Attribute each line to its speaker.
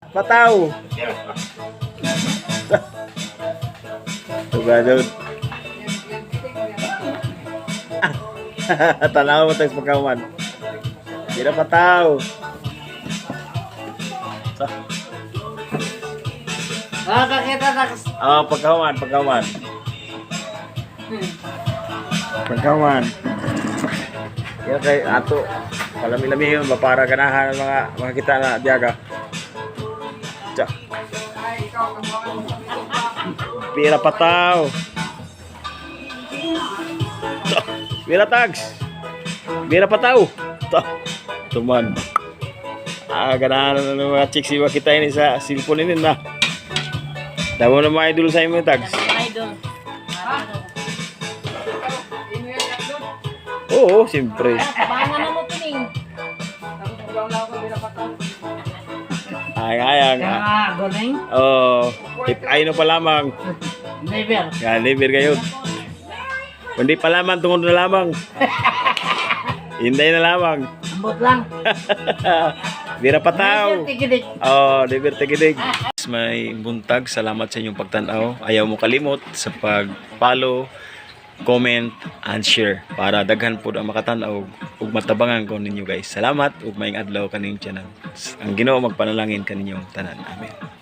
Speaker 1: Pataw. Tugadod. Tanaw mo tayo sa pagkaman. Bira pataw.
Speaker 2: Kakita na.
Speaker 1: Pagkaman. Pagkaman. Yan kay ato. Palami-lami yun. Para ganahan ng mga kita na diyaga. Tsa. Bira pataw. Tsa. Bira tags. Bira pataw. Tsa. Tuman. Ganahan ng mga chicks iba kita ini sa cellphone ini na. Daw na mga idol sa imo tags.
Speaker 2: Idol.
Speaker 1: Oo, siyempre.
Speaker 2: Tabangan na mo pining.
Speaker 1: Ayang.
Speaker 2: Goning.
Speaker 1: If ayno pa lamang.
Speaker 2: Never.
Speaker 1: Never kayo. Kundi pa lamang tungod na lamang. Hinday na lamang.
Speaker 2: Ambot lang.
Speaker 1: Bira pataw.
Speaker 2: Tigidik.
Speaker 1: Never tigidig. May buntag, salamat sa inyong pagtanaw. Ayaw mo kalimot sa pag-follow, comment, and share para daghan po ang makatanaw ug matabangan ko ninyo guys. Salamat ug maayong adlaw kaning channel. Ang Ginoo magpanalangin kaninyong tanan. Amen.